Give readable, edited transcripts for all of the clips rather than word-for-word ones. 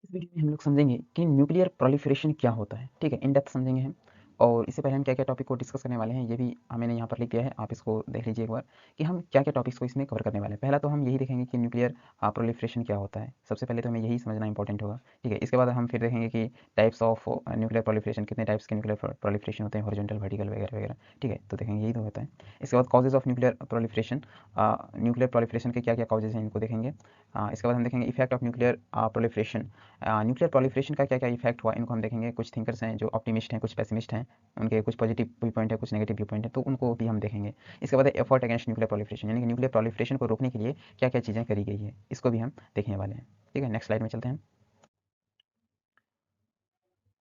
इस वीडियो में हम लोग समझेंगे कि न्यूक्लियर प्रोलिफरेशन क्या होता है। ठीक है, इन डेप्थ समझेंगे हम। और इससे पहले हम क्या क्या टॉपिक को डिस्कस करने वाले हैं ये भी मैंने यहाँ पर लिख दिया है, आप इसको देख लीजिए एक बार कि हम क्या क्या टॉपिक्स को इसमें कवर करने वाले हैं। पहला तो हम यही देखेंगे कि न्यूक्लियर प्रोलिफरेशन क्या होता है। सबसे पहले तो हमें यही समझना इंपॉर्टेंट होगा। ठीक है, इसके बाद हम फिर देखेंगे कि टाइप्स ऑफ न्यूक्लियर प्रोलिफरेशन, कितने टाइप्स के न्यूक्लियर प्रोलिफरेशन होते हैं, हॉरिजॉन्टल, वर्टिकल वगैरह वगैरह। ठीक है, तो देखेंगे यही तो होता है। इसके बाद causes of nuclear proliferation, nuclear proliferation के क्या क्या कॉजेज हैं इनको देखेंगे। इसके बाद हम देखेंगे effect of nuclear proliferation, nuclear proliferation का क्या क्या इफेक्ट हुआ इनको हम देखेंगे। कुछ थिंकर्स हैं जो ऑप्टिमिस्ट हैं, कुछ पेसिमिस्ट हैं, उनके कुछ पॉजिटिव व्यू पॉइंट है, कुछ नेगेटिव व्यू पॉइंट है, तो उनको भी हम देखेंगे। इसके बाद एफर्ट अगेंस्ट न्यूक्लियर प्रोलिफरेशन, यानी कि न्यूक्लियर प्रोलिफरेशन को रोकने के लिए क्या क्या चीज़ें करी गई है, इसको भी हम देखने वाले हैं। ठीक है, नेक्स्ट स्लाइड में चलते हैं।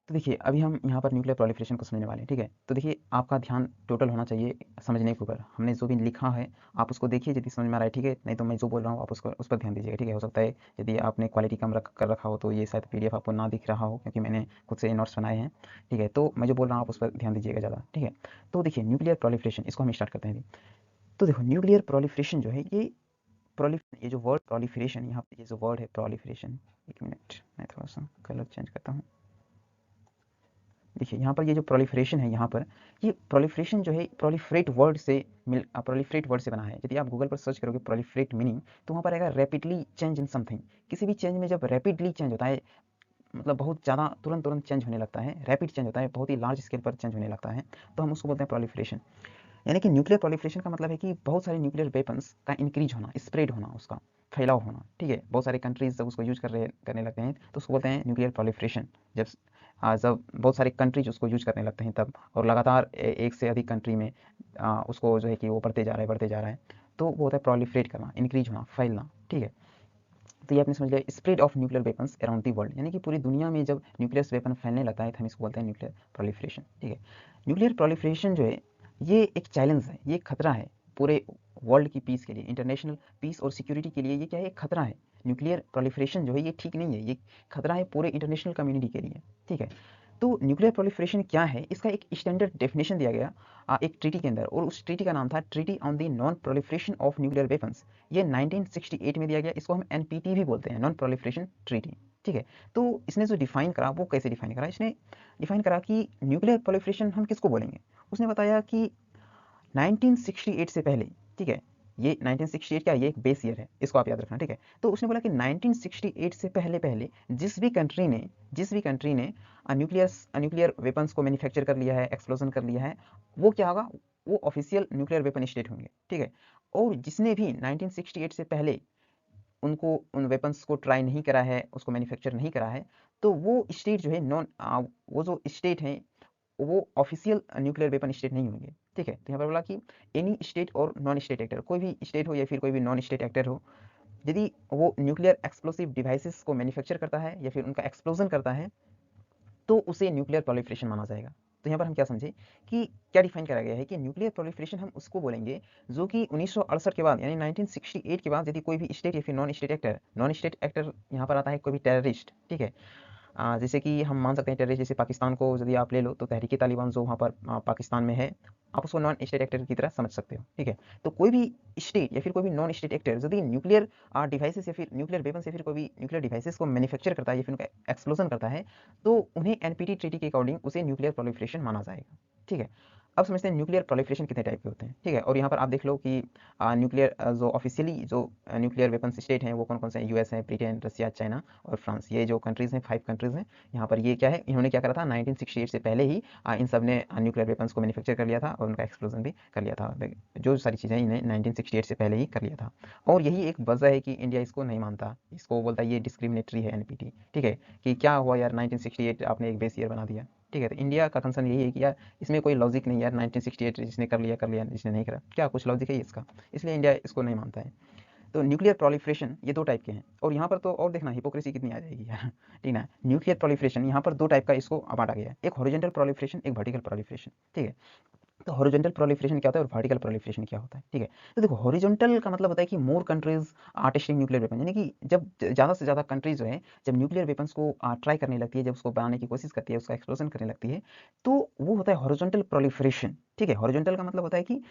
तो देखिए अभी हम यहाँ पर न्यूक्लियर प्रोलिफरेशन को समझने वाले हैं। ठीक है, तो देखिए आपका ध्यान टोटल होना चाहिए समझने के ऊपर। हमने जो भी लिखा है आप उसको देखिए यदि समझ में आ रहा है, ठीक है, नहीं तो मैं जो बोल रहा हूँ आप उसको उस पर ध्यान दीजिएगा। ठीक है, हो सकता है यदि आपने क्वालिटी कम कर रखा हो तो ये शायद पीडीएफ आपको ना दिख रहा हो, क्योंकि मैंने खुद से नोट्स बनाए हैं। ठीक है, तो मैं जो बोल रहा हूँ आप उस पर ध्यान दीजिएगा ज़्यादा। ठीक है, तो देखिए न्यूक्लियर प्रोलिफरेशन, इसको हम स्टार्ट करते हैं। तो देखो न्यूक्लियर प्रोलिफरेशन जो है ये जो वर्ड प्रोलिफरेशन, यहाँ पे ये जो वर्ड है प्रोलिफरेशन, एक मिनट मैं थोड़ा सा कलर चेंज करता हूँ। देखिए यहाँ पर ये जो प्रोलिफरेशन है, यहाँ पर ये प्रोलिफरेशन जो है प्रोलिफरेट वर्ड से बना है। यदि आप गूगल पर सर्च करोगे प्रोलिफरेट मीनिंग, तो वहाँ पर आएगा रैपिडली चेंज इन समथिंग। किसी भी चेंज में जब रैपिडली चेंज होता है, मतलब बहुत ज़्यादा तुरंत तुरंत चेंज होने लगता है, रैपिड चेंज होता है, बहुत ही लार्ज स्केल पर चेंज होने लगता है, तो हम उसको बोलते हैं प्रोलिफरेशन। यानी कि न्यूक्लियर प्रोलिफरेशन का मतलब है कि बहुत सारे न्यूक्लियर वेपन्स का इंक्रीज होना, स्प्रेड होना, उसका फैलाव होना। ठीक है, बहुत सारे कंट्रीज जब उसको यूज करने लगते हैं तो उसको बोलते हैं न्यूक्लियर प्रोलिफरेशन। जब बहुत सारे कंट्रीज उसको यूज करने लगते हैं तब, और लगातार एक से अधिक कंट्री में उसको जो है कि वो बढ़ते जा रहा है, तो वो होता है प्रोलिफरेट करना, इंक्रीज होना, फैलना। ठीक है, तो ये आपने समझ लिया spread of nuclear weapons around the world, यानी कि पूरी दुनिया में जब न्यूक्लियर वेपन फैलने लगता है तो हम इसको बोलते हैं न्यूक्लियर प्रोलिफरेशन। ठीक है, न्यूक्लियर प्रोलिफरेशन जो है ये एक चैलेंज है, ये खतरा है पूरे वर्ल्ड की पीस के लिए, इंटरनेशनल पीस और सिक्योरिटी के लिए। ये क्या है, एक खतरा है। न्यूक्लियर प्रोलिफरेशन जो है ये ठीक नहीं है, ये खतरा है पूरे इंटरनेशनल कम्युनिटी के लिए। ठीक है, तो न्यूक्लियर प्रोलिफरेशन क्या है, इसका एक स्टैंडर्ड डेफिनेशन दिया गया एक ट्रीटी के अंदर, और उस ट्रीटी का नाम था treaty on the non proliferation of nuclear weapons. ये 1968 में दिया गया, इसको हम एनपीटी भी बोलते हैं, नॉन प्रोलिफरेशन ट्रीटी। ठीक है, तो इसने जो डिफाइन करा वो कैसे डिफाइन करा, इसने डिफाइन करा कि न्यूक्लियर प्रोलिफरेशन हम किसको बोलेंगे। उसने बताया कि 1968 से पहले, ठीक है, ये 1968 क्या, ये एक बेस ईयर है, इसको आप याद रखना। ठीक है, तो उसने बोला कि 1968 से पहले पहले जिस भी कंट्री ने न्यूक्लियर वेपन्स को मैन्युफैक्चर कर लिया है, एक्सप्लोजन कर लिया है, वो क्या होगा, वो ऑफिशियल न्यूक्लियर वेपन स्टेट होंगे। ठीक है, और जिसने भी 1968 से पहले उनको उन वेपन्स को ट्राई नहीं करा है, उसको मैन्युफैक्चर नहीं करा है, तो वो स्टेट जो है वो जो स्टेट है वो ऑफिशियल न्यूक्लियर वेपन स्टेट नहीं होंगे। ठीक है, तो यहाँ पर बोला कि एनी स्टेट और नॉन स्टेट एक्टर, कोई भी स्टेट हो या फिर कोई भी नॉन स्टेट एक्टर हो, यदि वो न्यूक्लियर एक्सप्लोसिव डिवाइसेस को मैन्युफैक्चर करता है या फिर उनका एक्सप्लोजन करता है, तो उसे न्यूक्लियर प्रोलिफरेशन माना जाएगा। तो यहाँ पर हम क्या समझे कि क्या डिफाइन करा गया है कि न्यूक्लियर प्रोलिफरेशन हम उसको बोलेंगे जो कि 1968 के बाद, यानी 1968 के बाद यदि कोई भी स्टेट या फिर नॉन स्टेट एक्टर यहाँ पर आता है, कोई भी टेररिस्ट। ठीक है, जैसे कि हम मान सकते हैं टेररिस्ट, जैसे पाकिस्तान को यदि आप ले लो तो तहरीक तालिबान जो वहाँ पर पाकिस्तान में है, आप उसको नॉन स्टेट एक्टर की तरह समझ सकते हो। ठीक है, तो कोई भी स्टेट या फिर कोई भी नॉन स्टेट एक्टर यदि न्यूक्लियर डिवाइसेस या फिर न्यूक्लियर वेपन या फिर कोई भी न्यूक्लियर डिवाइसेस को मैन्युफैक्चर करता है या फिर उनका एक्सप्लोजन करता है, तो उन्हें एनपीटी ट्रीटी के अकॉर्डिंग उसे न्यूक्लियर प्रोलिफरेशन माना जाएगा। ठीक है, अब समझते हैं न्यूक्लियर प्रोलिफरेशन कितने टाइप के होते हैं। ठीक है, और यहाँ पर आप देख लो कि न्यूक्लियर जो ऑफिशियली जो न्यूक्लियर वेपन स्टेट हैं वो कौन कौन से हैं, यूएस है, ब्रिटेन, रसिया, चाइना और फ्रांस। ये जो कंट्रीज़ हैं 5 कंट्रीज़ हैं। यहाँ पर ये क्या है, इन्होंने क्या करा था 1968 से पहले ही इन सब ने न्यूक्लियर वेपन्स को मैन्युफैक्चर कर लिया था और उनका एक्सप्लोजन भी कर लिया था। जो सारी चीज़ें इन्हें 1968 से पहले ही कर लिया था, और यही एक वजह है कि इंडिया इसको नहीं मानता, इसको बोलता है ये डिस्क्रिमिनेटरी है एनपीटी। ठीक है, कि क्या हुआ यार 1968 आपने एक बेस ईयर बना दिया। ठीक है, तो इंडिया का कंसर्न यही है कि यार इसमें कोई लॉजिक नहीं यार, 1968 जिसने कर लिया, जिसने नहीं करा, क्या कुछ लॉजिक है इसका, इसलिए इंडिया इसको नहीं मानता है। तो न्यूक्लियर प्रोलिफरेशन ये 2 टाइप के हैं, और यहाँ पर तो और देखना हिपोक्रेसी कितनी आ जाएगी यार। ठीक है, न्यूक्लियर प्रोलिफरेशन यहाँ पर 2 टाइप का इसको बांटा गया है, एक हॉरिजॉन्टल प्रोलिफरेशन, एक वर्टिकल प्रोलिफरेशन। ठीक है, तो हॉरिजॉन्टल प्रोलिफरेशन क्या होता है और वर्टिकल प्रोलिफरेशन क्या होता है। ठीक है, तो देखो हॉरिजॉन्टल का मतलब होता है कि more countries are testing nuclear weapon, यानी कि जब ज़्यादा से ज़्यादा कंट्रीज जो है जब न्यूक्लियर वेपन्स को ट्राई करने लगती है, जब उसको बनाने की कोशिश करती है, उसका एक्सप्लोजन करने लगती है, तो वो होता है हॉरिजॉन्टल प्रोलिफरेशन। ठीक है, हॉरिजॉन्टल का मतलब होता है कि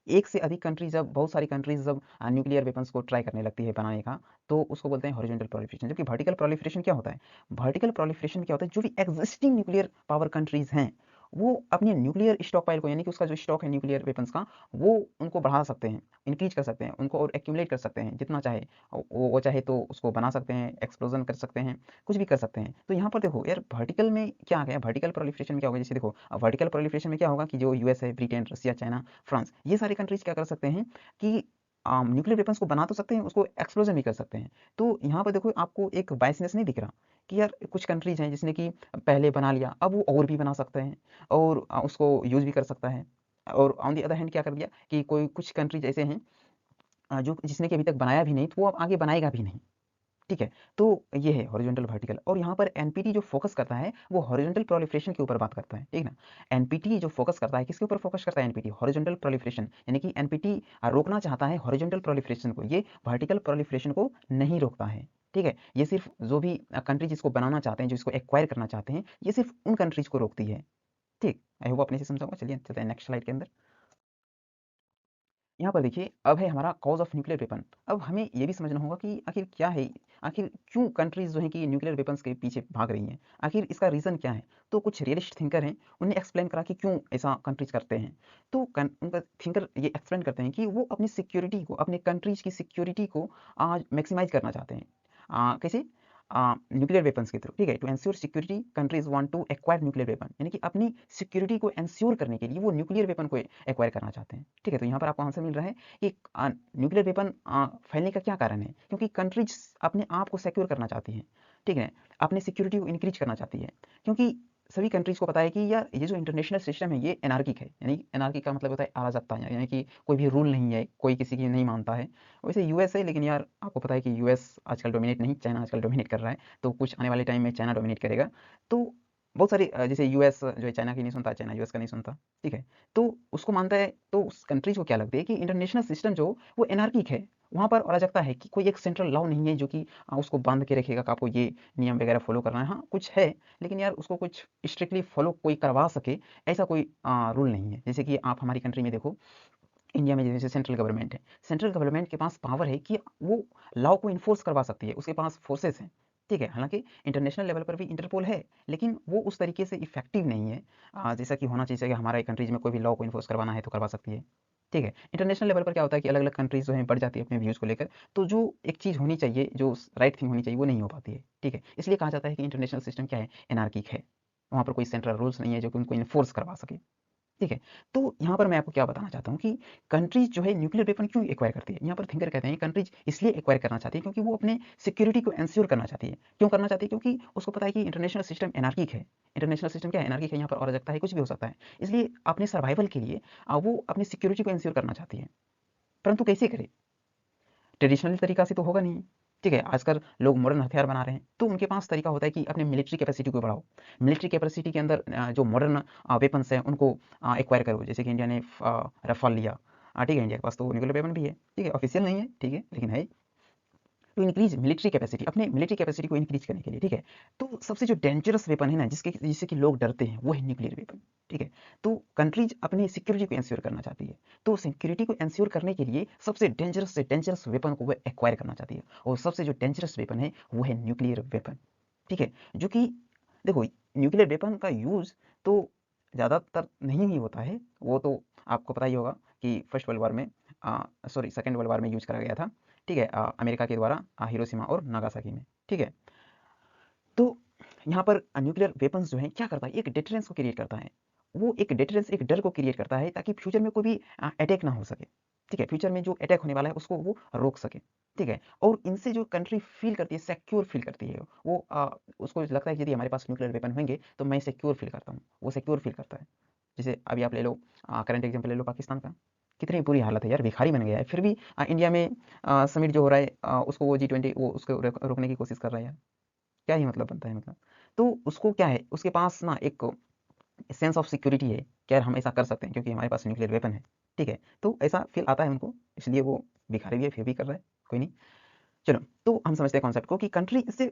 एक से अधिक कंट्री जब बहुत सारी कंट्रीज जब न्यूक्लियर वेपन्स को ट्राई करने लगती है बनाने का, तो उसको बोलते हैं हॉरिजॉन्टल प्रोलिफरेशन। जबकि वर्टिकल प्रोलिफरेशन क्या होता है? वर्टिकल प्रोलिफरेशन क्या होता है? जो भी एग्जिस्टिंग न्यूक्लियर पावर कंट्रीज हैं, वो अपने न्यूक्लियर स्टॉक पाइल को, यानी कि उसका जो स्टॉक है न्यूक्लियर वेपन्स का, वो उनको बढ़ा सकते हैं, इंक्रीज कर सकते हैं, उनको और एक्यूमुलेट कर सकते हैं जितना चाहे। वो चाहे तो उसको बना सकते हैं, एक्सप्लोजन कर सकते हैं, कुछ भी कर सकते हैं। तो यहाँ पर देखो यार, वर्टिकल में क्या आ गया, वर्टिकल प्रोलिफरेशन में क्या होगा? जैसे देखो, वर्टिकल प्रोलिफरेशन में क्या होगा कि जो यूएस है, ब्रिटेन, रसिया, चाइना, फ्रांस, ये सारी कंट्रीज क्या कर सकते हैं कि न्यूक्लियर वेपन्स को बना तो सकते हैं, उसको एक्सप्लोजन भी कर सकते हैं। तो यहाँ पर देखो, आपको एक बायसनेस नहीं दिख रहा कि यार कुछ कंट्रीज हैं जिसने कि पहले बना लिया, अब वो और भी बना सकते हैं और उसको यूज़ भी कर सकता है। और ऑन द अदर हैंड क्या कर दिया कि कोई कुछ कंट्रीज ऐसे हैं जो जिसने कि अभी तक बनाया भी नहीं, तो वो अब आगे बनाएगा भी नहीं। ठीक है? तो ये है हॉरिजॉन्टल वर्टिकल। और यहाँ पर एनपीटी जो फोकस करता है, वो हॉरिजॉन्टल प्रोलिफरेशन के ऊपर बात करता है, ठीक ना? एनपीटी जो फोकस करता है, किसके ऊपर फोकस करता है एनपीटी? Horizontal proliferation. यानी कि एनपीटी रोकना चाहता है हॉरिजॉन्टल प्रोलिफरेशन को, ये वर्टिकल प्रोलिफरेशन को नहीं रोकता है। ठीक है? ये सिर्फ जो भी कंट्रीज इसको बनाना चाहते हैं, जो इसको एक्वायर करना चाहते हैं, ये सिर्फ उन कंट्रीज को रोकती है। ठीक? आई होप आपने इसे समझा होगा। चलिए चलते हैं नेक्स्ट स्लाइड के अंदर। यहाँ पर देखिए, अब है हमारा कॉज ऑफ न्यूक्लियर वेपन। अब हमें ये भी समझना होगा कि आखिर क्या है, आखिर क्यों कंट्रीज जो हैं कि न्यूक्लियर वेपन्स के पीछे भाग रही हैं, आखिर इसका रीज़न क्या है? तो कुछ रियलिस्ट थिंकर हैं, उन्हें एक्सप्लेन करा कि क्यों ऐसा कंट्रीज करते हैं। तो उनका थिंकर ये एक्सप्लेन करते हैं कि वो अपनी सिक्योरिटी को, अपने कंट्रीज की सिक्योरिटी को आज मैक्सिमाइज करना चाहते हैं। कैसे? न्यूक्लियर वेपन्स के थ्रू। ठीक है? To ensure security, countries want to acquire nuclear weapon, यानी कि अपनी सिक्योरिटी को एंश्योर करने के लिए वो न्यूक्लियर वेपन को एक्वायर करना चाहते हैं। ठीक है? तो यहाँ पर आपको आंसर मिल रहा है कि न्यूक्लियर वेपन फैलने का क्या कारण है? क्योंकि कंट्रीज अपने आप को सिक्योर करना चाहती हैं। ठीक है? अपनी सिक्योरिटी को इंक्रीज करना चाहती है, क्योंकि सभी कंट्रीज को पता है कि यार ये जो इंटरनेशनल सिस्टम है, ये एनार्किक है। यानी एनार्की का मतलब होता है अराजकता, यानी कि कोई भी रूल नहीं है, कोई किसी की नहीं मानता है। वैसे यूएस है, लेकिन यार आपको पता है कि यूएस आजकल डोमिनेट नहीं, चाइना आजकल डोमिनेट कर रहा है। तो कुछ आने वाले टाइम में चाइना डोमिनेट करेगा। तो बहुत सारी जैसे यूएस जो है चाइना की नहीं सुनता, चाइना यूएस का नहीं सुनता। ठीक है? तो उसको मानता है, तो उस कंट्रीज को क्या लगता है कि इंटरनेशनल सिस्टम जो वो एनार्किक है, वहाँ पर अराजकता है, कि कोई एक सेंट्रल लॉ नहीं है जो कि उसको बांध के रखेगा कि आपको ये नियम वगैरह फॉलो करना है। हाँ, कुछ है, लेकिन यार उसको कुछ स्ट्रिक्टली फॉलो कोई करवा सके, ऐसा कोई रूल नहीं है। जैसे कि आप हमारी कंट्री में देखो, इंडिया में जैसे सेंट्रल गवर्नमेंट है, सेंट्रल गवर्नमेंट के पास पावर है कि वो लॉ को इन्फोर्स करवा सकती है, उसके पास फोर्सेस हैं। ठीक है? हालांकि इंटरनेशनल लेवल पर भी इंटरपोल है, लेकिन वो उस तरीके से इफेक्टिव नहीं है जैसा कि होना चाहिए कि हमारे कंट्रीज में कोई भी लॉ को इन्फोर्स करवाना है तो करवा सकती है। ठीक है? इंटरनेशनल लेवल पर क्या होता है कि अलग अलग कंट्रीज जो है बढ़ जाती है अपने व्यूज़ को लेकर, तो जो एक चीज़ होनी चाहिए, जो राइट थिंग होनी चाहिए, वो नहीं हो पाती है। ठीक है? इसलिए कहा जाता है कि इंटरनेशनल सिस्टम क्या है, एनार्किक है। वहाँ पर कोई सेंट्रल रूल्स नहीं है जो कि उनको इन्फोर्स करवा सके। ठीक है? तो यहाँ पर मैं आपको क्या बताना चाहता हूँ कि कंट्रीज़ जो है न्यूक्लियर वेपन क्यों एक्वायर करती है? यहाँ पर थिंकर कहते हैं कंट्रीज़ इसलिए एक्वायर करना चाहती है क्योंकि वो अपने सिक्योरिटी को एंश्योर करना चाहती है। क्यों करना चाहती है? क्योंकि उसको पता है कि इंटरनेशनल सिस्टम एनार्किक है। इंटरनेशनल सिस्टम क्या है? एनार्किक है, यहाँ पर अराजकता है, कुछ भी हो सकता है। इसलिए अपने सर्वाइवल के लिए वो अपनी सिक्योरिटी को एंश्योर करना चाहती है। परंतु कैसे करे? ट्रेडिशनल तरीका से तो होगा नहीं। ठीक है? आजकल लोग मॉडर्न हथियार बना रहे हैं, तो उनके पास तरीका होता है कि अपने मिलिट्री कैपेसिटी को बढ़ाओ। मिलिट्री कैपेसिटी के अंदर जो मॉडर्न वेपन्स हैं उनको एक्वायर करो। जैसे कि इंडिया ने रफाल लिया। ठीक है? इंडिया के पास तो न्यूक्लियर वेपन भी है। ठीक है? ऑफिशियल नहीं है, ठीक है, लेकिन है। टू इंक्रीज मिलिट्री कैपेसिटी, अपने मिलिट्री कैपेसिटी को इंक्रीज करने के लिए। ठीक है? तो सबसे जो डेंजरस वेपन है ना, जिससे कि लोग डरते हैं, वो है न्यूक्लियर वेपन। ठीक है? तो कंट्रीज अपनी सिक्योरिटी को एंश्योर करना चाहती है, तो सिक्योरिटी को एंश्योर करने के लिए सबसे डेंजरस से डेंजरस वेपन को वो एक्वायर करना चाहती है, और सबसे जो डेंजरस वेपन है वो है न्यूक्लियर वेपन। ठीक है? जो कि देखो, न्यूक्लियर वेपन का यूज़ तो ज़्यादातर नहीं ही होता है, वो तो आपको पता ही होगा कि फर्स्ट वर्ल्ड वॉर में, सॉरी सेकेंड वर्ल्ड वॉर में यूज करा गया था। ठीक है? अमेरिका के द्वारा हिरोशिमा और नागासाकी में। ठीक है? तो यहाँ पर न्यूक्लियर वेपन्स जो हैं क्या करता है, एक डिटरेंस को क्रिएट करता है। वो एक डिटरेंस, एक डर को क्रिएट करता है, ताकि फ्यूचर में कोई भी अटैक ना हो सके। ठीक है? फ्यूचर में जो अटैक होने वाला है उसको वो रोक सके। ठीक है? और इनसे जो कंट्री फील करती है, सिक्योर फील करती है, वो उसको लगता है कि यदि हमारे पास न्यूक्लियर वेपन होंगे तो मैं सिक्योर फील करता हूँ, वो सिक्योर फील करता है। जैसे अभी आप ले लो, करंट एग्जाम्पल ले लो पाकिस्तान का, कितनी बुरी हालत है यार, भिखारी बन गया है, फिर भी इंडिया में समिट जो हो रहा है, उसको वो G20 वो उसको रोकने की कोशिश कर रहा है यार। क्या ही मतलब बनता है मतलब। तो उसको क्या है, उसके पास ना एक सेंस ऑफ सिक्योरिटी है कि यार हम ऐसा कर सकते हैं क्योंकि हमारे पास न्यूक्लियर वेपन है। ठीक है? तो ऐसा फील आता है उनको, इसलिए वो भिखारी भी है, फिर भी कर रहा है। कोई नहीं, चलो। तो हम समझते हैं कॉन्सेप्ट को कि कंट्री इससे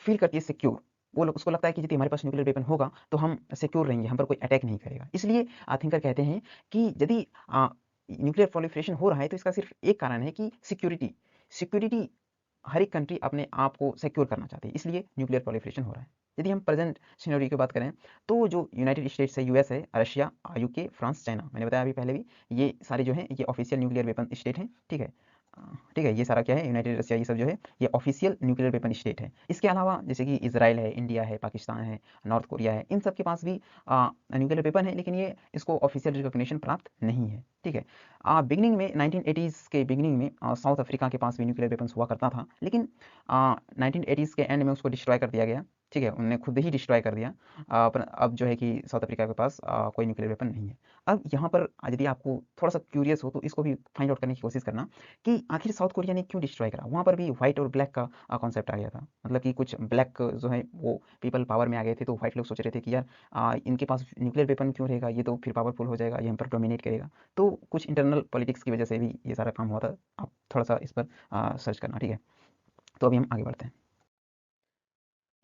फील करती है सिक्योर। वो लोग, उसको लगता है कि यदि हमारे पास न्यूक्लियर वेपन होगा तो हम सिक्योर रहेंगे, हम पर कोई अटैक नहीं करेगा। इसलिए थिंकर कहते हैं कि यदि न्यूक्लियर प्रोलिफरेशन हो रहा है तो इसका सिर्फ एक कारण है कि सिक्योरिटी हर एक कंट्री अपने आप को सिक्योर करना चाहती है, इसलिए न्यूक्लियर प्रोलिफरेशन हो रहा है। यदि हम प्रेजेंट सिनेरियो की बात करें तो जो यूनाइटेड स्टेट्स है, यूएस है, रशिया, यूके, फ्रांस, चाइना, मैंने बताया अभी पहले भी, ये सारे जो हैं ये ऑफिशियल न्यूक्लियर वेपन स्टेट हैं। ठीक है, ठीक है, ये सारा क्या है, यूनाइटेड, रशिया, ये सब जो है ये ऑफिशियल न्यूक्लियर वेपन स्टेट है। इसके अलावा जैसे कि इजराइल है, इंडिया है, पाकिस्तान है, नॉर्थ कोरिया है, इन सब के पास भी न्यूक्लियर वेपन है, लेकिन ये इसको ऑफिशियल रिकॉग्निशन प्राप्त नहीं है। ठीक है, बिगनिंग में 1980s के बिगनिंग में साउथ अफ्रीका के पास भी न्यूक्लियर वेपन्स हुआ करता था, लेकिन 1980s के एंड में उसको डिस्ट्रॉय कर दिया गया। ठीक है, उन्होंने खुद ही डिस्ट्रॉय कर दिया। पर अब जो है कि साउथ अफ्रीका के पास कोई न्यूक्लियर वेपन नहीं है। अब यहाँ पर यदि आपको थोड़ा सा क्यूरियस हो तो इसको भी फाइंड आउट करने की कोशिश करना कि आखिर साउथ कोरिया ने क्यों डिस्ट्रॉय करा। वहाँ पर भी व्हाइट और ब्लैक का कॉन्सेप्ट आ गया था, मतलब कि कुछ ब्लैक जो है वो पीपल पावर में आ गए थे, तो व्हाइट लोग सोच रहे थे कि यार इनके पास न्यूक्लियर वेपन क्यों रहेगा, ये तो फिर पावरफुल हो जाएगा, ये हम पर डोमिनेट करेगा। तो कुछ इंटरनल पॉलिटिक्स की वजह से भी ये सारा काम हुआ था। आप थोड़ा सा इस पर सर्च करना। ठीक है, तो अभी हम आगे बढ़ते हैं।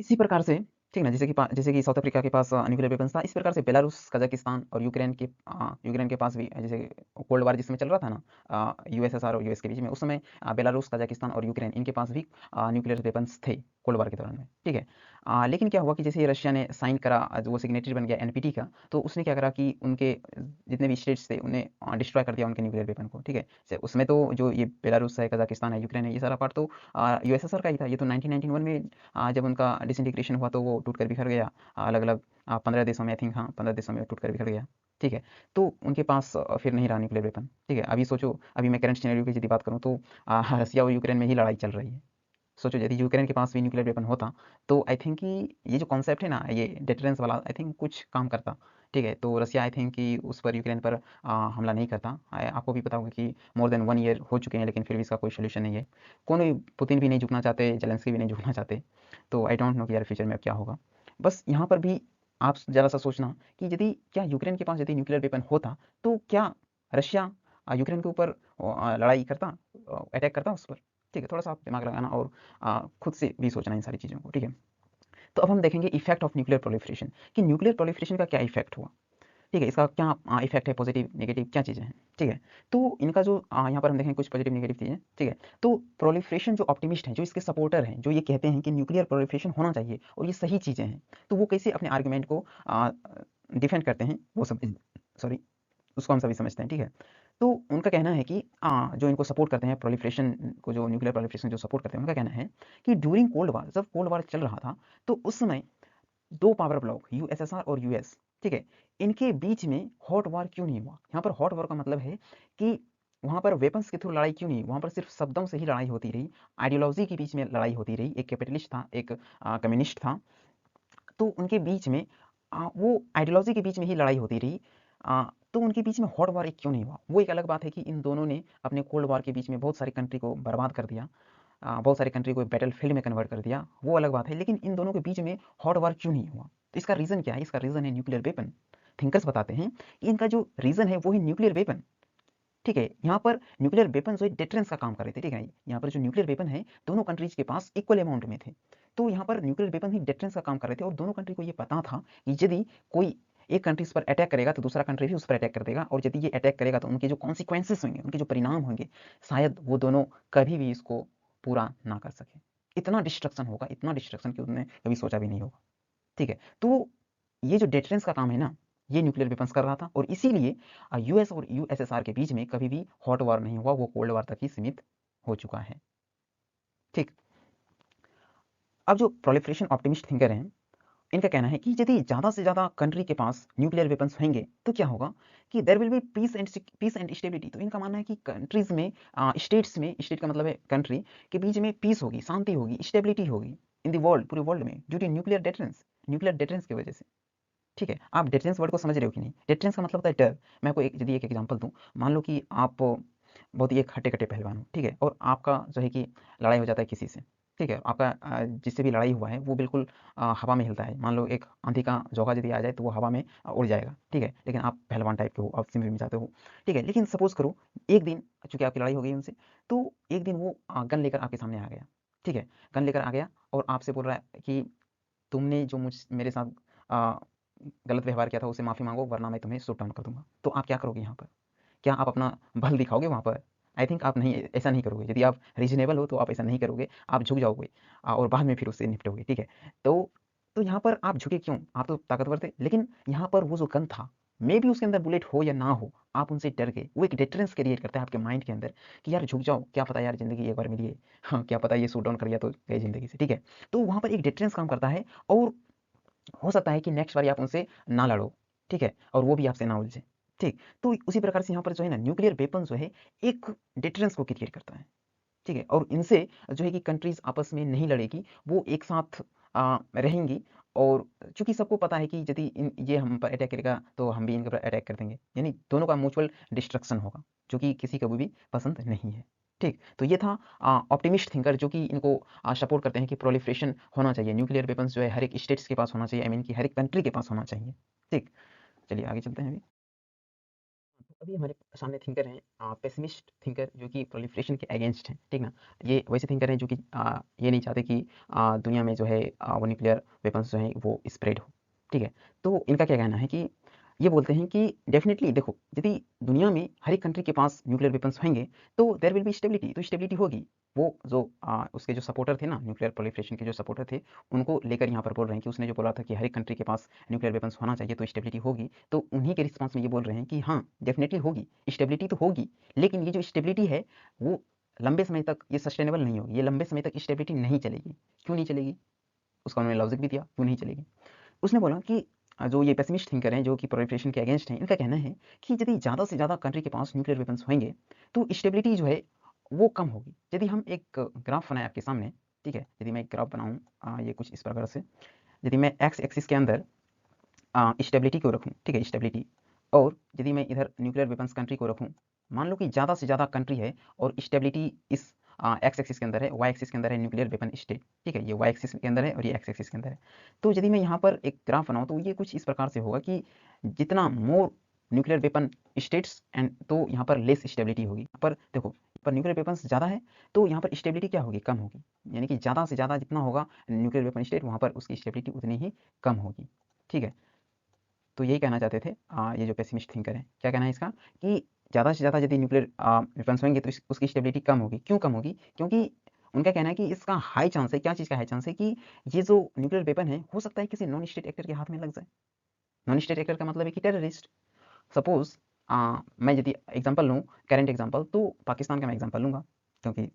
इसी प्रकार से, ठीक ना, जैसे कि साउथ अफ्रीका के पास न्यूक्लियर वेपन्स था, इस प्रकार से बेलारूस, कजाकिस्तान और यूक्रेन के पास भी, जैसे कोल्ड वार जिसमें चल रहा था ना यूएसएसआर और यूएस के बीच में, उस समय बेलारूस, कजाकिस्तान और यूक्रेन, इनके पास भी न्यूक्लियर वेपन्स थे कोल्ड वार के दौरान में। ठीक है, लेकिन क्या हुआ कि जैसे रशिया ने साइन करा, वो सिग्नेटरी बन गया एनपीटी का, तो उसने क्या करा कि उनके जितने भी स्टेट्स थे उन्हें डिस्ट्रॉय कर दिया उनके न्यूक्लियर वेपन को। ठीक है, उसमें तो जो ये बेलारूस है, कजाकिस्तान है, यूक्रेन है, ये सारा पार्ट तो यूएसएसआर का ही था। ये तो 1991 में जब उनका डिसइंटीग्रेशन हुआ तो वो टूट कर बिखर गया, अलग अलग 15 देशों में, आई थिंक, हाँ 15 देशों में टूट कर बिखर गया। ठीक है, तो उनके पास फिर नहीं रहा न्यूक्लियर वेपन। ठीक है, अभी सोचो, अभी मैं करंट सिनेरियो की यदि बात करूँ तो रसिया और यूक्रेन में ही लड़ाई चल रही है। सोचो यदि यूक्रेन के पास भी न्यूक्लियर वेपन होता तो आई थिंक कि ये जो कॉन्सेप्ट है ना, ये डिटरेंस वाला, आई थिंक कुछ काम करता। ठीक है, तो रसिया आई थिंक कि उस पर, यूक्रेन पर हमला नहीं करता। आपको भी पता होगा कि मोर देन 1 ईयर हो चुके हैं, लेकिन फिर भी इसका कोई सोल्यूशन नहीं है। कौन भी, पुतिन भी नहीं झुकना चाहते, जेलेंस्की भी नहीं झुकना चाहते। तो आई डोंट नो कि यार फ्यूचर में अब क्या होगा। बस यहाँ पर भी आप ज़रा सा सोचना कि यदि, क्या यूक्रेन के पास यदि न्यूक्लियर वेपन होता तो क्या रशिया यूक्रेन के ऊपर लड़ाई करता, अटैक करता उस पर। ठीक है, थोड़ा सा आप दिमाग लगाना और खुद से भी सोचना इन सारी चीज़ों को। ठीक है, तो अब हम देखेंगे इफेक्ट ऑफ न्यूक्लियर प्रोलिफरेशन, कि न्यूक्लियर प्रोलिफरेशन का क्या इफेक्ट हुआ। ठीक है, इसका क्या इफेक्ट है, पॉजिटिव नेगेटिव क्या चीज़ें हैं। ठीक है, तो इनका जो यहाँ पर हम देखें कुछ पॉजिटिव नेगेटिव चीज़ें। ठीक है, तो प्रोलिफरेशन जो ऑप्टिमिस्ट हैं, जो इसके सपोर्टर हैं, जो ये कहते हैं कि न्यूक्लियर प्रोलिफरेशन होना चाहिए और ये सही चीज़ें हैं, तो वो कैसे अपने आर्गुमेंट को डिफेंड करते हैं, वो सब, सॉरी, उसको हम सभी समझते हैं। ठीक है, तो उनका कहना है कि जो इनको सपोर्ट करते हैं प्रोलिफरेशन को, जो न्यूक्लियर प्रोलिफरेशन जो सपोर्ट करते हैं, उनका कहना है कि ड्यूरिंग कोल्ड वार, जब कोल्ड वार चल रहा था, तो उस समय दो पावर ब्लॉक यूएसएसआर और यूएस, ठीक है, इनके बीच में हॉट वार क्यों नहीं हुआ। यहाँ पर हॉट वार का मतलब है कि वहाँ पर वेपन्स के थ्रू लड़ाई क्यों नहीं, वहाँ पर सिर्फ शब्दों से ही लड़ाई होती रही, आइडियोलॉजी के बीच में लड़ाई होती रही। एक कैपिटलिस्ट था, एक कम्युनिस्ट था, तो उनके बीच में वो आइडियोलॉजी के बीच में ही लड़ाई होती रही। तो उनके बीच में हॉट वार एक क्यों नहीं हुआ। वो एक अलग बात है कि इन दोनों ने अपने कोल्ड वार के बीच में बहुत सारी कंट्री को बर्बाद कर दिया, बहुत सारी कंट्री को बैटल फील्ड में कन्वर्ट कर दिया, वो अलग बात है, लेकिन इन दोनों के बीच में हॉट वार क्यों नहीं हुआ। तो इसका रीज़न क्या है, इसका रीज़न है न्यूक्लियर वेपन। थिंकर्स बताते हैं कि इनका जो रीज़न है वो है न्यूक्लियर वेपन। ठीक है, यहाँ पर न्यूक्लियर वेपन जो है डिटरेंस का काम कर रहे थे। ठीक है, यहाँ पर जो न्यूक्लियर वेपन है दोनों कंट्रीज के पास इक्वल अमाउंट में थे, तो यहाँ पर न्यूक्लियर वेपन ही डिटरेंस का काम कर रहे थे, और दोनों कंट्री को ये पता था कि यदि कोई एक कंट्री पर अटैक करेगा तो दूसरा कंट्री भी उस पर अटैक कर देगा, और यदि ये अटैक करेगा तो उनके जो कॉन्सिक्वेंसेस होंगे, उनके जो परिणाम होंगे, शायद वो दोनों कभी भी इसको पूरा ना कर सके। इतना डिस्ट्रक्शन होगा, इतना डिस्ट्रक्शन कि उन्होंने कभी सोचा भी नहीं होगा। ठीक है, तो ये जो डिटरेंस का काम है ना, ये न्यूक्लियर वेपन्स कर रहा था, और इसीलिए यूएस और यूएसएसआर के बीच में कभी भी हॉट वार नहीं हुआ, वो कोल्ड वार तक ही सीमित हो चुका है। ठीक, अब जो प्रोलिफरेशन ऑप्टिमिस्ट थिंकर हैं, इनका कहना है कि यदि ज़्यादा से ज़्यादा कंट्री के पास न्यूक्लियर वेपन्स होंगे तो क्या होगा कि there will be peace and stability. तो इनका मानना है कि कंट्रीज में, स्टेट्स में, स्टेट का मतलब है कंट्री के बीच में पीस होगी, शांति होगी, स्टेबिलिटी होगी इन द वर्ल्ड, पूरे वर्ल्ड में, ड्यू टू न्यूक्लियर डेटरेंस की वजह से। ठीक है, आप डेटरेंस वर्ड को समझ रहे हो कि नहीं। डेटरेंस का मतलब होता है डर। मैं आपको यदि एक एग्जांपल दूं, मान लो कि आप बहुत ही एक हट्टे कट्टे पहलवान हो, ठीक है, और आपका जो है कि लड़ाई हो जाता है किसी से। ठीक है, आपका जिससे भी लड़ाई हुआ है वो बिल्कुल हवा में हिलता है। मान लो एक आंधी का झोंका यदि आ जाए तो वो हवा में उड़ जाएगा। ठीक है, लेकिन आप पहलवान टाइप के हो, आप सिमरी में जाते हो। ठीक है, लेकिन सपोज करो एक दिन, चूंकि आपकी लड़ाई हो गई उनसे, तो एक दिन वो गन लेकर आपके सामने आ गया। ठीक है, गन लेकर आ गया और आपसे बोल रहा है कि तुमने जो मेरे साथ गलत व्यवहार किया था उसे माफ़ी मांगो, वरना मैं तुम्हें शूट डाउन कर दूंगा। तो आप क्या करोगे यहाँ पर, क्या आप अपना बल दिखाओगे वहाँ पर? आई थिंक आप नहीं, ऐसा नहीं करोगे। यदि आप रीज़नेबल हो तो आप ऐसा नहीं करोगे, आप झुक जाओगे और बाद में फिर उससे निपटोगे, ठीक है? तो यहाँ पर आप झुके क्यों? आप तो ताकतवर थे, लेकिन यहाँ पर वो जो गन था, मेबी उसके अंदर बुलेट हो या ना हो, आप उनसे डर गए। वो एक डिटरेंस क्रिएट करता है आपके माइंड के अंदर कि यार झुक जाओ, क्या पता यार ज़िंदगी एक बार मिली है। हाँ, क्या पता ये शूट डाउन कर लिया तो गए ज़िंदगी से, ठीक है? तो वहाँ पर एक डिटरेंस काम करता है और हो सकता है कि नेक्स्ट बारी आप उनसे ना लड़ो, ठीक है? और वो भी आपसे ना उलझे, ठीक? तो उसी प्रकार से यहाँ पर जो है ना न्यूक्लियर वेपन जो है एक डिटरेंस को क्रिएट करता है, ठीक है? और इनसे जो है कि कंट्रीज़ आपस में नहीं लड़ेगी, वो एक साथ रहेंगी और चूँकि सबको पता है कि यदि ये हम पर अटैक करेगा तो हम भी इनके ऊपर अटैक कर देंगे, यानी दोनों का म्यूचुअल डिस्ट्रक्शन होगा, जो कि किसी को भी पसंद नहीं है, ठीक? तो ये था ऑप्टिमिस्ट थिंकर जो कि इनको सपोर्ट करते हैं कि प्रोलिफरेशन होना चाहिए, न्यूक्लियर वेपन्स जो है हर एक स्टेट्स के पास होना चाहिए, आई मीन कि हर एक कंट्री के पास होना चाहिए, ठीक? चलिए आगे चलते हैं अभी। तो अभी हमारे सामने थिंकर हैं पेसिमिस्ट थिंकर जो कि प्रोलिफरेशन के अगेंस्ट हैं, ठीक ना? ये वैसे थिंकर हैं जो कि ये नहीं चाहते कि दुनिया में जो है वो न्यूक्लियर वेपन्स जो हैं वो स्प्रेड हो, ठीक है? तो इनका क्या कहना है कि ये बोलते हैं कि डेफ़िनिटली देखो, यदि दुनिया में हर एक कंट्री के पास न्यूक्लियर वेपन्स होंगे, तो देयर विल बी स्टेबिलिटी, तो स्टेबिलिटी होगी। वो जो उसके जो सपोर्टर थे ना, न्यूक्लियर प्रोलिफरेशन के जो सपोर्टर थे, उनको लेकर यहाँ पर बोल रहे हैं कि उसने जो बोला था कि हर एक कंट्री के पास न्यूक्लियर वेपन्स होना चाहिए तो स्टेबिलिटी होगी। तो उन्हीं के रिस्पॉन्स में ये बोल रहे हैं कि हाँ, डेफ़िनिटली होगी, स्टेबिलिटी तो होगी, लेकिन ये जो स्टेबिलिटी है, वो लंबे समय तक ये सस्टेनेबल नहीं होगी, ये लंबे समय तक स्टेबिलिटी नहीं चलेगी। क्यों नहीं चलेगी? उसका उन्होंने लॉजिक भी दिया, क्यों नहीं चलेगी। उसने बोला कि जो ये पेसिमिस्ट थिंकर हैं, जो कि प्रोलिफरेशन के अगेंस्ट हैं, इनका कहना है कि यदि ज़्यादा से ज़्यादा कंट्री के पास न्यूक्लियर वेपन्स होंगे, तो स्टेबिलिटी जो है, वो कम होगी। यदि हम एक ग्राफ बनाएँ आपके सामने, ठीक है? यदि मैं एक ग्राफ बनाऊँ ये कुछ इस प्रकार से, यदि मैं एक्स एक्सिस के अंदर स्टेबिलिटी को रखूँ, ठीक है? स्टेबिलिटी और यदि मैं इधर न्यूक्लियर वेपन्स कंट्री को रखूँ, मान लो कि ज़्यादा से ज़्यादा कंट्री है और स्टेबिलिटी इस एक्स एक्सिस के अंदर है, वाई एक्सिस के अंदर है न्यूक्लियर वेपन स्टेट, ठीक है? ये वाई एक्सिस के अंदर है और ये एक्स एक्सिस के अंदर है। तो यदि मैं यहाँ पर एक ग्राफ बनाऊँ तो ये कुछ इस प्रकार से होगा कि जितना मोर न्यूक्लियर वेपन स्टेट्स एंड तो यहाँ पर लेस स्टेबिलिटी होगी। पर देखो, यहाँ पर न्यूक्लियर वेपन्स ज़्यादा है, तो यहाँ पर स्टेबिलिटी क्या होगी? कम होगी। यानी कि ज़्यादा से ज़्यादा जितना होगा न्यूक्लियर वेपन स्टेट, वहाँ पर उसकी स्टेबिलिटी उतनी ही कम होगी, ठीक है? तो यही कहना चाहते थे ये जो पेसिमिस्ट थिंकर हैं। क्या कहना है इसका कि ज़्यादा से ज़्यादा यदि न्यूक्लियर वेपन्स होंगे तो उसकी स्टेबिलिटी कम होगी। क्यों कम होगी? क्योंकि उनका कहना है कि इसका हाई चांस है, क्या चीज़ का हाई चांस है कि ये जो न्यूक्लियर वेपन है, हो सकता है किसी नॉन स्टेट एक्टर के हाथ में लग जाए। नॉन स्टेट एक्टर का मतलब है कि टेररिस्ट। सपोज़ मैं यदि एग्ज़ाम्पल लूँ, करंट एग्ज़ाम्पल, तो पाकिस्तान का मैं एग्ज़ाम्पल लूँगा, क्योंकि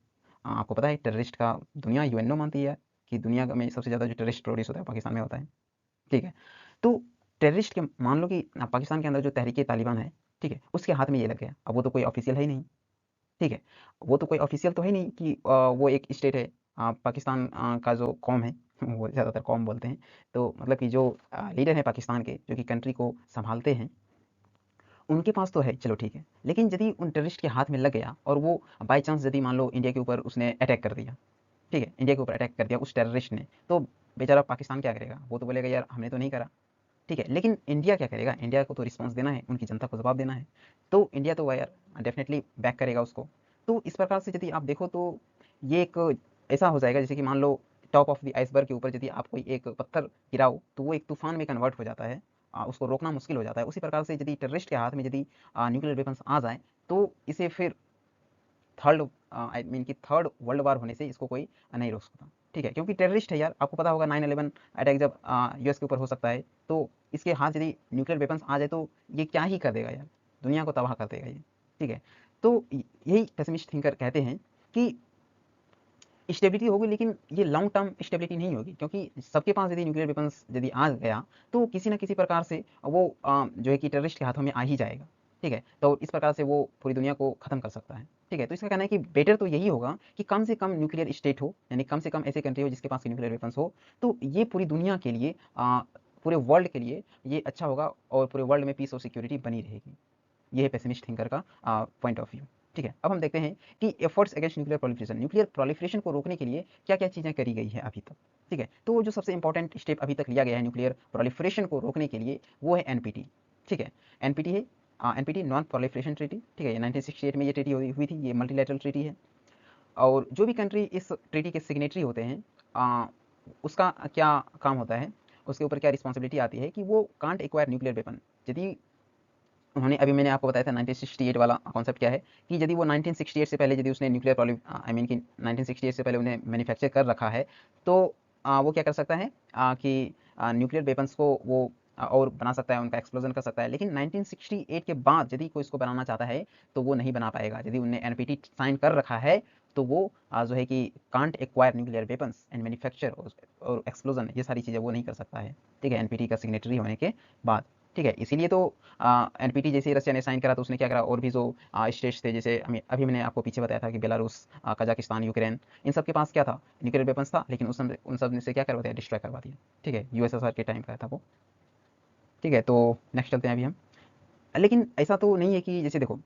आपको पता है टेररिस्ट का दुनिया यूएनओ मानती है कि दुनिया में सबसे ज़्यादा जो टेररिस्ट प्रोड्यूस होता है पाकिस्तान में होता है। ठीक है? तो टेररिस्ट के मान लो कि पाकिस्तान के अंदर जो तहरीक-ए-तालिबान है, ठीक है? उसके हाथ में ये लग गया। अब वो तो कोई ऑफ़िशियल है ही नहीं, ठीक है? वो तो कोई ऑफ़िशियल तो है नहीं कि वो एक स्टेट है। पाकिस्तान का जो कौम है वो ज़्यादातर कौम बोलते हैं। तो मतलब कि जो लीडर हैं पाकिस्तान के, जो कि कंट्री को सँभालते हैं, उनके पास तो है, चलो ठीक है। लेकिन यदि उन टेररिस्ट के हाथ में लग गया और वो बाय चांस यदि मान लो इंडिया के ऊपर उसने अटैक कर दिया, ठीक है? इंडिया के ऊपर अटैक कर दिया उस टेररिस्ट ने, तो बेचारा पाकिस्तान क्या करेगा? वो तो बोलेगा यार हमने तो नहीं करा। ठीक है, लेकिन इंडिया क्या करेगा? इंडिया को तो रिस्पॉन्स देना है, उनकी जनता को जवाब देना है। तो इंडिया तो यार डेफ़िनेटली बैक करेगा उसको। तो इस प्रकार से यदि आप देखो तो ये एक ऐसा हो जाएगा जैसे कि मान लो टॉप ऑफ द आइसबर्ग के ऊपर यदि आप कोई एक पत्थर गिराओ, तो वो एक तूफान में कन्वर्ट हो जाता है। उसको रोकना मुश्किल हो जाता है। उसी प्रकार से यदि टेररिस्ट के हाथ में यदि न्यूक्लियर वेपन्स आ जाएँ, तो इसे फिर आई मीन कि थर्ड वर्ल्ड वार होने से इसको कोई नहीं रोक सकता, ठीक है? क्योंकि टेररिस्ट है यार, आपको पता होगा 9/11 अटैक जब यूएस के ऊपर हो सकता है, तो इसके हाथ यदि न्यूक्लियर वेपन्स आ जाए तो ये क्या ही कर देगा यार, दुनिया को तबाह कर देगा ये, ठीक है? तो यही पेसिमिस्ट थिंकर कहते हैं कि स्टेबिलिटी होगी, लेकिन ये लॉन्ग टर्म स्टेबिलिटी नहीं होगी, क्योंकि सबके पास यदि न्यूक्लियर वेपन्स यदि आ गया, तो किसी न किसी प्रकार से वो जो है कि टेररिस्ट के हाथों में आ ही जाएगा, ठीक है? तो इस प्रकार से वो पूरी दुनिया को खत्म कर सकता है, ठीक है? तो इसका कहना है कि बेटर तो यही होगा कि कम से कम न्यूक्लियर स्टेट हो, यानी कम से कम ऐसे कंट्री हो जिसके पास न्यूक्लियर वेपन्स हो, तो ये पूरी दुनिया के लिए पूरे वर्ल्ड के लिए ये अच्छा होगा और पूरे वर्ल्ड में पीस और सिक्योरिटी बनी रहेगी। ये है पेसिमिस्ट थिंकर का पॉइंट ऑफ व्यू, ठीक है? अब हम देखते हैं कि एफर्ट्स अगेंस्ट न्यूक्लियर प्रोलिफरेशन को रोकने के लिए क्या-क्या चीज़ें करी गई है अभी तक, ठीक है? तो जो सबसे इंपॉर्टेंट स्टेप अभी तक लिया गया है न्यूक्लियर प्रोलिफरेशन को रोकने के लिए, वो है एनपीटी, ठीक है? एनपीटी है एनपीटी नॉन प्रोलिफरेशन ट्रीटी, ठीक है? ये 1968 में ये ट्रीटी हुई थी, ये मल्टीलैटरल ट्रीटी है। और जो भी कंट्री इस ट्रीटी के सिग्नेटरी होते हैं उसका क्या काम होता है, उसके ऊपर क्या रिस्पॉन्सिबिलिटी आती है कि वो कांट एक्वायर न्यूक्लियर वेपन। यदि उन्होंने अभी मैंने आपको बताया था 1968 वाला कॉन्सेप्ट क्या है कि यदि वो 1968 से पहले यदि उसने न्यूक्लियर आई मीन कि 1968 से पहले उन्हें मैन्युफैक्चर कर रखा है तो वो क्या कर सकता है कि न्यूक्लियर वेपन्स को वो और बना सकता है, उनका एक्सप्लोजन कर सकता है। लेकिन 1968 के बाद यदि कोई इसको बनाना चाहता है तो वो नहीं बना पाएगा। यदि उन्हें एनपीटी साइन कर रखा है तो वो जो है कि can't acquire nuclear weapons and manufacture और एक्सप्लोजन, ये सारी चीज़ें वो नहीं कर सकता है, ठीक है, एनपीटी का सिग्नेटरी होने के बाद, ठीक है। इसीलिए तो एनपीटी जैसे रशिया ने साइन करा तो उसने क्या करा, और भी जो स्टेट्स थे, जैसे अभी मैंने आपको पीछे बताया था कि बेलारूस, कजाकिस्तान, यूक्रेन, इन सब के पास क्या था, न्यूक्लियर वेपन्स था, लेकिन उन सब ने से क्या करवा दिया, डिस्ट्रॉय करवा दिया, ठीक है। यूएसएसआर के टाइम का था वो, ठीक है। तो नेक्स्ट चलते हैं अभी हम। लेकिन ऐसा तो नहीं है कि जैसे देखो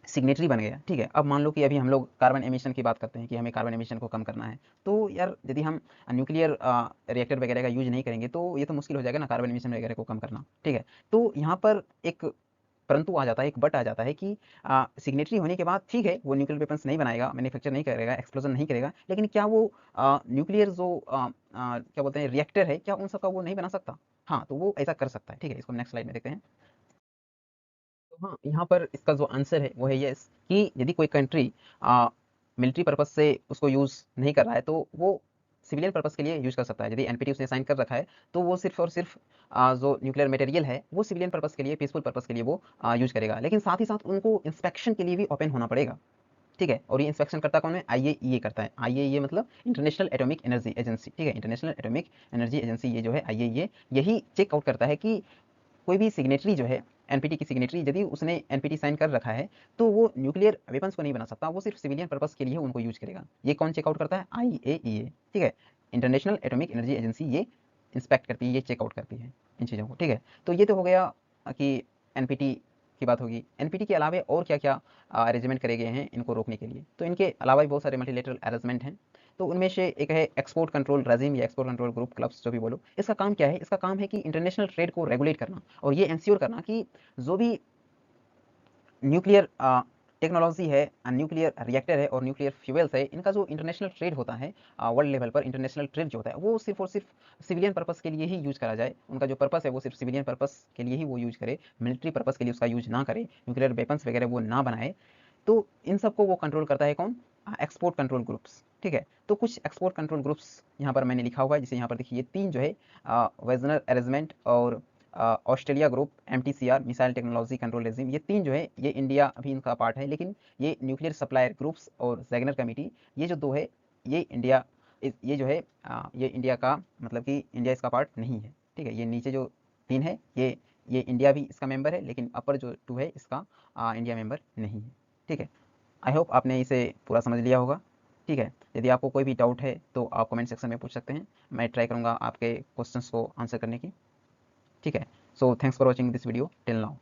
सिग्नेटरी बन गया, ठीक है। अब मान लो कि अभी हम लोग कार्बन एमिशन की बात करते हैं कि हमें कार्बन एमिशन को कम करना है, तो यार यदि हम न्यूक्लियर रिएक्टर वगैरह का यूज नहीं करेंगे तो ये तो मुश्किल हो जाएगा ना कार्बन एमिशन वगैरह को कम करना, ठीक है। तो यहाँ पर एक परंतु आ जाता है, एक बट आ जाता है कि सिग्नेटरी होने के बाद ठीक है वो न्यूक्लियर वेपन्स नहीं बनाएगा, मैन्युफैक्चर नहीं करेगा, एक्सप्लोजन नहीं करेगा, लेकिन क्या वो न्यूक्लियर जो क्या बोलते हैं रिएक्टर है, क्या उन सबका वो नहीं बना सकता? हाँ, तो वो ऐसा कर सकता है, ठीक है। इसको नेक्स्ट स्लाइड में देखते हैं। तो हाँ, यहाँ पर इसका जो आंसर है वो है यस, कि यदि कोई कंट्री मिलिट्री पर्पज से उसको यूज़ नहीं कर रहा है तो वो सिविलियन पर्पज के लिए यूज कर सकता है। यदि एनपीटी उसने साइन कर रखा है तो वो सिर्फ और सिर्फ जो न्यूक्लियर मटेरियल है वो सिविलियन पर्पज के लिए, पीसफुल पर्पज के लिए वो यूज करेगा। लेकिन साथ ही साथ उनको इंस्पेक्शन के लिए भी ओपन होना पड़ेगा, ठीक है। और ये इंस्पेक्शन करता कौन है? आईएईए करता है। आईएईए मतलब इंटरनेशनल एटॉमिक एनर्जी एजेंसी, ठीक है। इंटरनेशनल एटॉमिक एनर्जी एजेंसी, ये जो है आईएईए, यही चेक आउट करता है कि कोई भी सिग्नेटरी जो है एनपीटी की सिग्नेटरी, यदि उसने एनपीटी साइन कर रखा है तो वो न्यूक्लियर वेपन्स को नहीं बना सकता, वो सिर्फ सिविलियन पर्पस के लिए उनको यूज करेगा। ये कौन चेकआउट करता है? आईएईए, ठीक है। इंटरनेशनल एटॉमिक एनर्जी एजेंसी ये इंस्पेक्ट करती है, ये चेकआउट करती है इन चीज़ों को, ठीक है। तो ये तो हो गया कि एनपीटी की बात होगी। एनपीटी के अलावा और क्या क्या अरेंजमेंट करे गए हैं इनको रोकने के लिए, तो इनके अलावा भी बहुत सारे मल्टीलेटरल अरेंजमेंट हैं। तो उनमें से एक है एक्सपोर्ट कंट्रोल रेजिम या एक्सपोर्ट कंट्रोल ग्रुप, क्लब्स जो भी बोलो। इसका काम क्या है? इसका काम है कि इंटरनेशनल ट्रेड को रेगुलेट करना और ये इंश्योर करना कि जो भी न्यूक्लियर टेक्नोलॉजी है, न्यूक्लियर रिएक्टर है और न्यूक्लियर फ्यूल्स है, इनका जो इंटरनेशनल ट्रेड होता है वर्ल्ड लेवल पर, इंटरनेशनल ट्रेड जो होता है वो सिर्फ और सिर्फ सिविलियन पर्पस के लिए ही यूज करा जाए। उनका जो पर्पस है वो सिर्फ सिविलियन पर्पस के लिए ही वो यूज करे, मिलिट्री पर्पस के लिए उसका यूज ना करे, न्यूक्लियर वेपन्स वगैरह वो ना बनाए। तो इन सबको वो कंट्रोल करता है कौन? एक्सपोर्ट कंट्रोल ग्रुप्स, ठीक है। तो कुछ एक्सपोर्ट कंट्रोल ग्रुप्स यहाँ पर मैंने लिखा हुआ है, जिसे यहाँ पर देखिए तीन जो है वेजनर अरेंजमेंट और Australia group, MTCR missile technology control regime, ये तीन जो है ये इंडिया अभी इनका पार्ट है। लेकिन ये न्यूक्लियर सप्लायर ग्रुप्स और जैगनर कमेटी, ये जो दो है ये इंडिया, ये जो है ये इंडिया का मतलब कि इंडिया इसका पार्ट नहीं है, ठीक है। ये नीचे जो तीन है ये इंडिया भी इसका मेंबर है, लेकिन अपर जो टू है इसका इंडिया मेंबर नहीं है, ठीक है। आई होप आपने इसे पूरा समझ लिया होगा, ठीक है। यदि आपको कोई भी डाउट है तो आप कमेंट सेक्शन में पूछ सकते हैं, मैं ट्राई करूँगा आपके क्वेश्चंस को आंसर करने की, ठीक है। So thanks for watching this video till now.